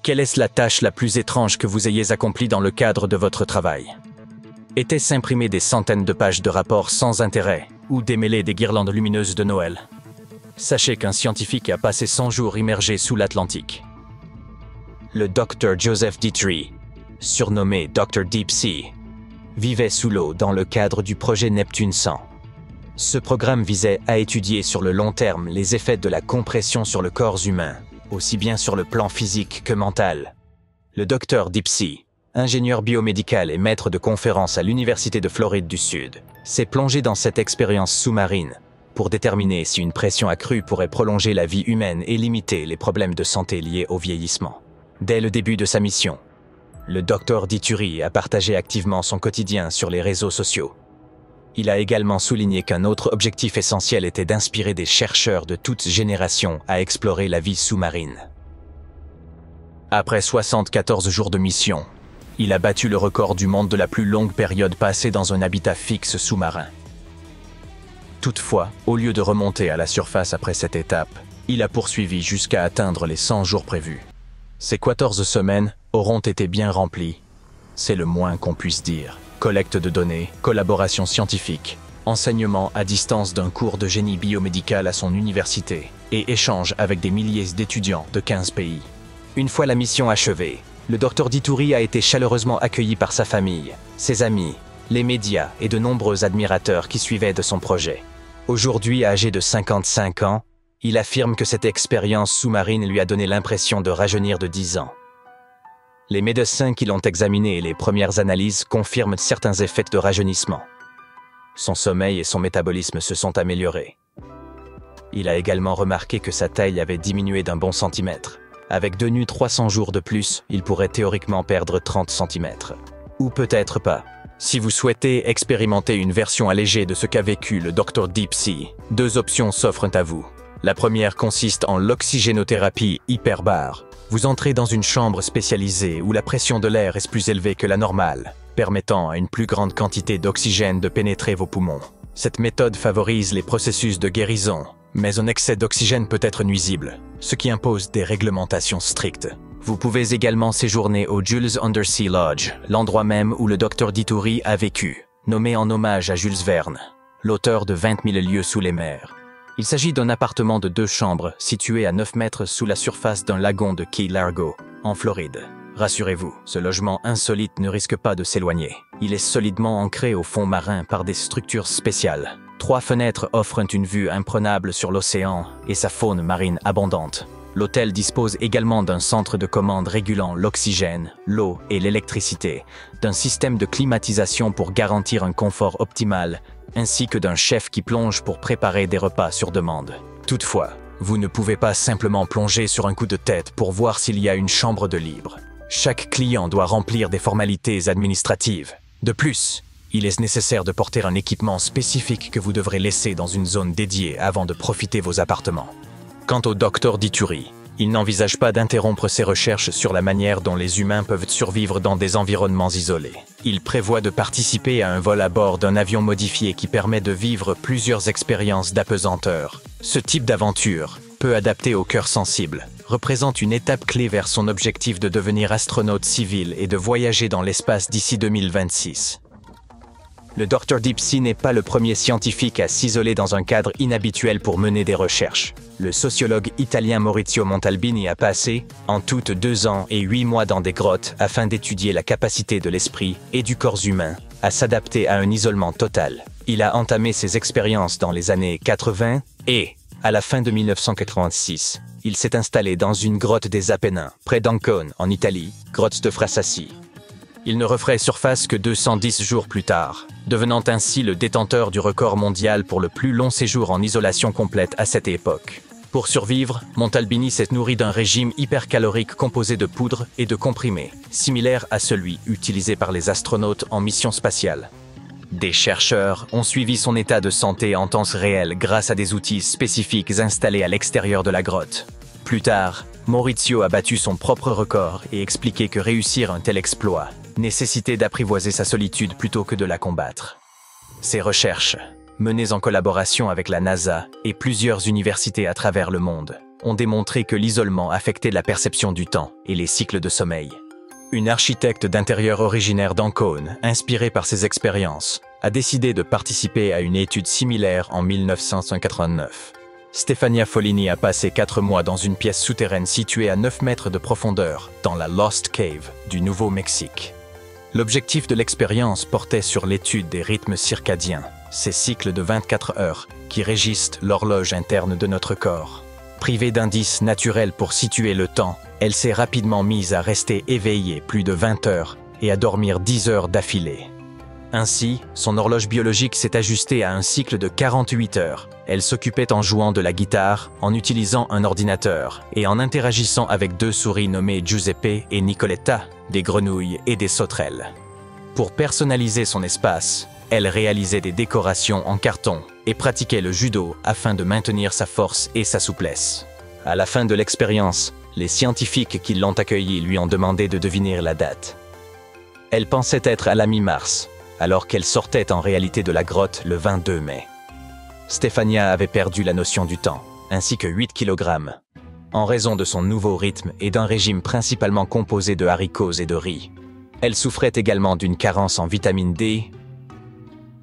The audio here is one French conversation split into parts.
Quelle est la tâche la plus étrange que vous ayez accomplie dans le cadre de votre travail? Était-ce imprimer des centaines de pages de rapports sans intérêt ou démêler des guirlandes lumineuses de Noël? Sachez qu'un scientifique a passé 100 jours immergé sous l'Atlantique. Le Dr Joseph Dietrich, surnommé Dr Deep Sea, vivait sous l'eau dans le cadre du projet Neptune 100. Ce programme visait à étudier sur le long terme les effets de la compression sur le corps humain, aussi bien sur le plan physique que mental. Le Dr Deep Sea, ingénieur biomédical et maître de conférences à l'Université de Floride du Sud, s'est plongé dans cette expérience sous-marine pour déterminer si une pression accrue pourrait prolonger la vie humaine et limiter les problèmes de santé liés au vieillissement. Dès le début de sa mission, le Dr Dietrich a partagé activement son quotidien sur les réseaux sociaux. Il a également souligné qu'un autre objectif essentiel était d'inspirer des chercheurs de toutes générations à explorer la vie sous-marine. Après 74 jours de mission, il a battu le record du monde de la plus longue période passée dans un habitat fixe sous-marin. Toutefois, au lieu de remonter à la surface après cette étape, il a poursuivi jusqu'à atteindre les 100 jours prévus. Ces 14 semaines auront été bien remplies. C'est le moins qu'on puisse dire. Collecte de données, collaboration scientifique, enseignement à distance d'un cours de génie biomédical à son université et échange avec des milliers d'étudiants de 15 pays. Une fois la mission achevée, le Dr Dietrich a été chaleureusement accueilli par sa famille, ses amis, les médias et de nombreux admirateurs qui suivaient de son projet. Aujourd'hui âgé de 55 ans, il affirme que cette expérience sous-marine lui a donné l'impression de rajeunir de 10 ans. Les médecins qui l'ont examiné et les premières analyses confirment certains effets de rajeunissement. Son sommeil et son métabolisme se sont améliorés. Il a également remarqué que sa taille avait diminué d'1 bon centimètre. Avec tenu 300 jours de plus, il pourrait théoriquement perdre 30 cm. Ou peut-être pas. Si vous souhaitez expérimenter une version allégée de ce qu'a vécu le Dr Deep Sea, 2 options s'offrent à vous. La première consiste en l'oxygénothérapie hyperbare. Vous entrez dans une chambre spécialisée où la pression de l'air est plus élevée que la normale, permettant à une plus grande quantité d'oxygène de pénétrer vos poumons. Cette méthode favorise les processus de guérison, mais un excès d'oxygène peut être nuisible, ce qui impose des réglementations strictes. Vous pouvez également séjourner au Jules Undersea Lodge, l'endroit même où le Dr Dietrich a vécu, nommé en hommage à Jules Verne, l'auteur de 20 000 lieues sous les mers. Il s'agit d'un appartement de 2 chambres situé à 9 mètres sous la surface d'un lagon de Key Largo, en Floride. Rassurez-vous, ce logement insolite ne risque pas de s'éloigner. Il est solidement ancré au fond marin par des structures spéciales. 3 fenêtres offrent une vue imprenable sur l'océan et sa faune marine abondante. L'hôtel dispose également d'un centre de commande régulant l'oxygène, l'eau et l'électricité, d'un système de climatisation pour garantir un confort optimal, ainsi que d'un chef qui plonge pour préparer des repas sur demande. Toutefois, vous ne pouvez pas simplement plonger sur un coup de tête pour voir s'il y a une chambre de libre. Chaque client doit remplir des formalités administratives. De plus, il est nécessaire de porter un équipement spécifique que vous devrez laisser dans une zone dédiée avant de profiter vos appartements. Quant au Dr Dietrich, il n'envisage pas d'interrompre ses recherches sur la manière dont les humains peuvent survivre dans des environnements isolés. Il prévoit de participer à un vol à bord d'un avion modifié qui permet de vivre plusieurs expériences d'apesanteur. Ce type d'aventure, peu adapté au cœur sensible, représente une étape clé vers son objectif de devenir astronaute civil et de voyager dans l'espace d'ici 2026. Le Dr Deep Sea n'est pas le premier scientifique à s'isoler dans un cadre inhabituel pour mener des recherches. Le sociologue italien Maurizio Montalbini a passé, en tout, 2 ans et 8 mois dans des grottes afin d'étudier la capacité de l'esprit et du corps humain à s'adapter à un isolement total. Il a entamé ses expériences dans les années 80 et, à la fin de 1986, il s'est installé dans une grotte des Apennins, près d'Ancône, en Italie, grotte de Frasassi. Il ne referait surface que 210 jours plus tard, devenant ainsi le détenteur du record mondial pour le plus long séjour en isolation complète à cette époque. Pour survivre, Montalbini s'est nourri d'un régime hypercalorique composé de poudre et de comprimés, similaire à celui utilisé par les astronautes en mission spatiale. Des chercheurs ont suivi son état de santé en temps réel grâce à des outils spécifiques installés à l'extérieur de la grotte. Plus tard, Maurizio a battu son propre record et expliqué que réussir un tel exploit nécessitait d'apprivoiser sa solitude plutôt que de la combattre. Ses recherches, menées en collaboration avec la NASA et plusieurs universités à travers le monde, ont démontré que l'isolement affectait la perception du temps et les cycles de sommeil. Une architecte d'intérieur originaire d'Ancône, inspirée par ces expériences, a décidé de participer à une étude similaire en 1989. Stefania Follini a passé 4 mois dans une pièce souterraine située à 9 mètres de profondeur, dans la Lost Cave du Nouveau-Mexique. L'objectif de l'expérience portait sur l'étude des rythmes circadiens, ces cycles de 24 heures qui régissent l'horloge interne de notre corps. Privée d'indices naturels pour situer le temps, elle s'est rapidement mise à rester éveillée plus de 20 heures et à dormir 10 heures d'affilée. Ainsi, son horloge biologique s'est ajustée à un cycle de 48 heures. Elle s'occupait en jouant de la guitare, en utilisant un ordinateur et en interagissant avec 2 souris nommées Giuseppe et Nicoletta, des grenouilles et des sauterelles. Pour personnaliser son espace, elle réalisait des décorations en carton et pratiquait le judo afin de maintenir sa force et sa souplesse. À la fin de l'expérience, les scientifiques qui l'ont accueillie lui ont demandé de deviner la date. Elle pensait être à la mi-mars, alors qu'elle sortait en réalité de la grotte le 22 mai. Stefania avait perdu la notion du temps, ainsi que 8 kg, en raison de son nouveau rythme et d'un régime principalement composé de haricots et de riz. Elle souffrait également d'une carence en vitamine D.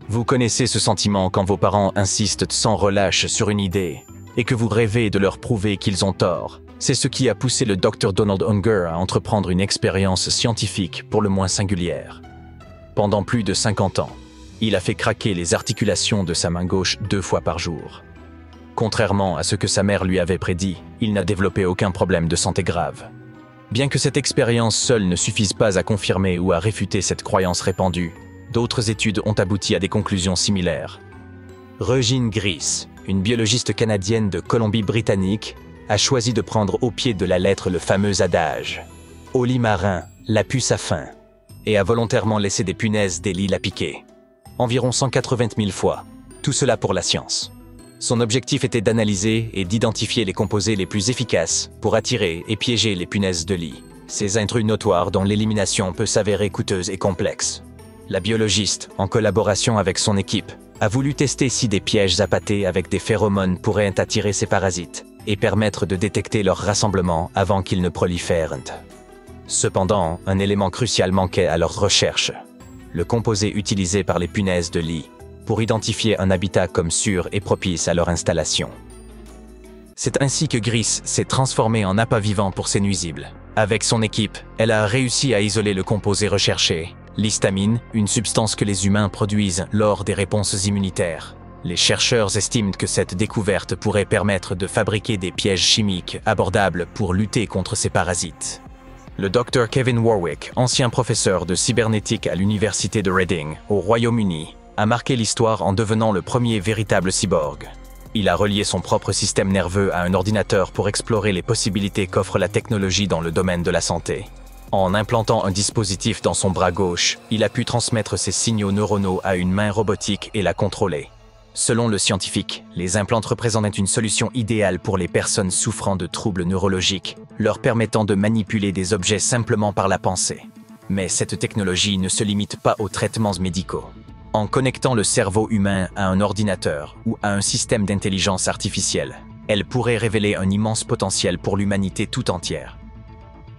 Vous connaissez ce sentiment quand vos parents insistent sans relâche sur une idée et que vous rêvez de leur prouver qu'ils ont tort. C'est ce qui a poussé le Dr Donald Unger à entreprendre une expérience scientifique pour le moins singulière. Pendant plus de 50 ans, il a fait craquer les articulations de sa main gauche 2 fois par jour. Contrairement à ce que sa mère lui avait prédit, il n'a développé aucun problème de santé grave. Bien que cette expérience seule ne suffise pas à confirmer ou à réfuter cette croyance répandue, d'autres études ont abouti à des conclusions similaires. Regine Gris, une biologiste canadienne de Colombie-Britannique, a choisi de prendre au pied de la lettre le fameux adage « Au lit marin, la puce a faim » et a volontairement laissé des punaises des lits la piquer. Environ 180 000 fois. Tout cela pour la science. Son objectif était d'analyser et d'identifier les composés les plus efficaces pour attirer et piéger les punaises de lit, ces intrus notoires dont l'élimination peut s'avérer coûteuse et complexe. La biologiste, en collaboration avec son équipe, a voulu tester si des pièges appâtés avec des phéromones pourraient attirer ces parasites et permettre de détecter leur rassemblement avant qu'ils ne prolifèrent. Cependant, un élément crucial manquait à leurs recherches. Le composé utilisé par les punaises de lit pour identifier un habitat comme sûr et propice à leur installation. C'est ainsi que Gris s'est transformée en appât vivant pour ces nuisibles. Avec son équipe, elle a réussi à isoler le composé recherché, l'histamine, une substance que les humains produisent lors des réponses immunitaires. Les chercheurs estiment que cette découverte pourrait permettre de fabriquer des pièges chimiques abordables pour lutter contre ces parasites. Le Dr Kevin Warwick, ancien professeur de cybernétique à l'université de Reading, au Royaume-Uni, a marqué l'histoire en devenant le premier véritable cyborg. Il a relié son propre système nerveux à un ordinateur pour explorer les possibilités qu'offre la technologie dans le domaine de la santé. En implantant un dispositif dans son bras gauche, il a pu transmettre ses signaux neuronaux à une main robotique et la contrôler. Selon le scientifique, les implants représentaient une solution idéale pour les personnes souffrant de troubles neurologiques, leur permettant de manipuler des objets simplement par la pensée. Mais cette technologie ne se limite pas aux traitements médicaux. En connectant le cerveau humain à un ordinateur ou à un système d'intelligence artificielle, elle pourrait révéler un immense potentiel pour l'humanité tout entière.